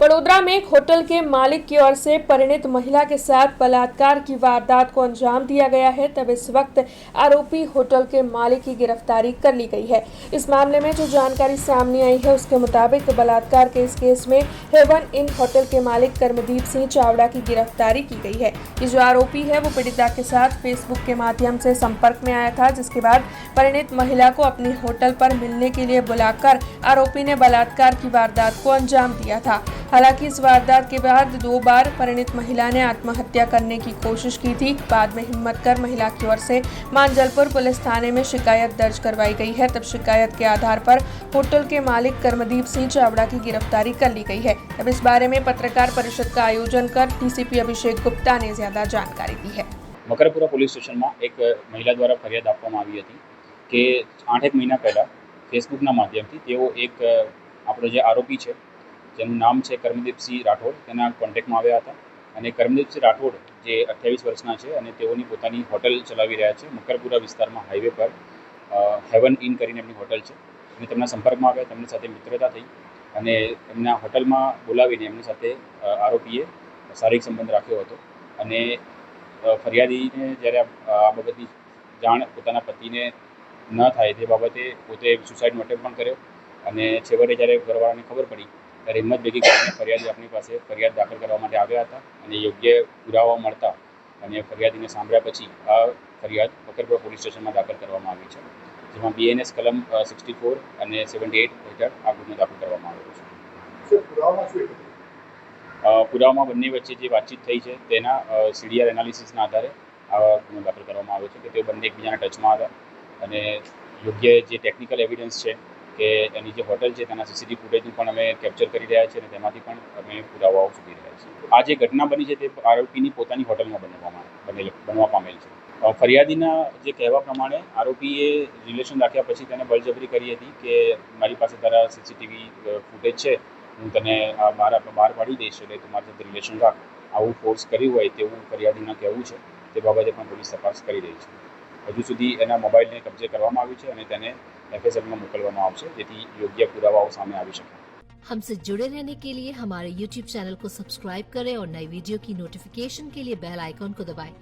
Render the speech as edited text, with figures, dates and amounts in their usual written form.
बड़ोदरा में एक होटल के मालिक की ओर से परिणीत महिला के साथ बलात्कार की वारदात को अंजाम दिया गया है। तब इस वक्त आरोपी होटल के मालिक की गिरफ्तारी कर ली गई है। इस मामले में जो जानकारी सामने आई है उसके मुताबिक बलात्कार के इस केस में हेवन इन होटल के मालिक कर्मदीप सिंह चावड़ा की गिरफ्तारी की गई है। ये जो आरोपी है वो पीड़िता के साथ फेसबुक के माध्यम से संपर्क में आया था, जिसके बाद परिणीत महिला को अपने होटल पर मिलने के लिए बुलाकर आरोपी ने बलात्कार की वारदात को अंजाम दिया था। हालांकि इस वारदात के बाद 2 बार परिणीत महिला ने आत्महत्या करने की कोशिश की थी। बाद में हिम्मत कर महिला की ओर से मानजलपुर पुलिस थाने में शिकायत दर्ज करवाई गई है। तब शिकायत के आधार पर होटल के मालिक कर्मदीप सिंह चावड़ा की गिरफ्तारी कर ली गई है। अब इस बारे में पत्रकार परिषद का आयोजन कर डीसीपी अभिषेक गुप्ता ने ज्यादा जानकारी दी है। मकरपुरा पोलीस स्टेशનમાં એક મહિલા દ્વારા ફરિયાદ આપવામાં આવી હતી કે 8 મહિના પહેલાં ફેસબુકના માધ્યમથી તેઓ એક આપણો જે આરોપી છે જેનું નામ છે કર્મદીપસિંહ રાઠોડ તેના કોન્ટેક્ટમાં આવ્યા હતા અને કર્મદીપસિંહ રાઠોડ જે 28 વર્ષના છે અને તેઓની પોતાની હોટલ ચલાવી રહ્યા છે મકરપુરા વિસ્તારમાં હાઈવે પર હેવન ઇન કરીને એમની હોટલ છે અને તેમના સંપર્કમાં આવ્યા, તેમની સાથે મિત્રતા થઈ અને એમના હોટલમાં બોલાવીને એમની સાથે આરોપીએ શારીરિક સંબંધ રાખ્યો હતો અને ફરિયાદીને જ્યારે આ બાબતની જાણ પોતાના પતિને ન થાય તે બાબતે પોતે સુસાઇડનો અટેમ્પ્ટ પણ કર્યો અને છેવટે જ્યારે ઘરવાળાને ખબર પડી ત્યારે હિંમત ભેગી કરીને ફરિયાદી આપણી પાસે ફરિયાદ દાખલ કરવા માટે આવ્યા હતા અને યોગ્ય પુરાવા મળતા અને ફરિયાદીને સાંભળ્યા પછી આ ફરિયાદ મકરપુરા પોલીસ સ્ટેશનમાં દાખલ કરવામાં આવી છે, જેમાં BNS કલમ 64 અને 78 હેઠળ આ ગુનો દાખલ કરવામાં આવ્યો છે। પુરાવામાં બંને વચ્ચે જે વાતચીત થઈ છે તેના CDR એનાલિસિસના આધારે આ ગુનો દાખલ કરવામાં આવ્યો છે કે તેઓ બંને એકબીજાના ટચમાં હતા અને યોગ્ય જે ટેકનિકલ એવિડન્સ છે કે એની જે હોટલ છે તેના CCTV ફૂટેજનું પણ અમે કેપ્ચર કરી રહ્યા છીએ અને તેમાંથી પણ અમે પુરાવાઓ શોધી રહ્યા છીએ। આ જે ઘટના બની છે તે આરોપીની પોતાની હોટલમાં બનવા પામેલ છે। ફરિયાદીના જે કહેવા પ્રમાણે આરોપીએ રિલેશન રાખ્યા પછી તેને બળજબરી કરી હતી કે મારી પાસે તારા CCTV ફૂટેજ છે, હું તને બહાર પાડી દઈશ એટલે તું મારી સાથે રિલેશન રાખ, આવું ફોર્સ કર્યું હોય તેવું ફરિયાદીના કહેવું છે। તે બાબતે પણ પોલીસ તપાસ કરી રહી છે। હજુ સુધી એના મોબાઈલને કબજે કરવામાં આવ્યું છે અને તેને FSL में મોકલવામાં આવશે જેથી યોગ્ય પુરાવાઓ સામે આવી શકે। हमसे जुड़े रहने के लिए हमारे YouTube चैनल को सब्सक्राइब करें और नई वीडियो की नोटिफिकेशन के लिए बेल आइकॉन को दबाएं।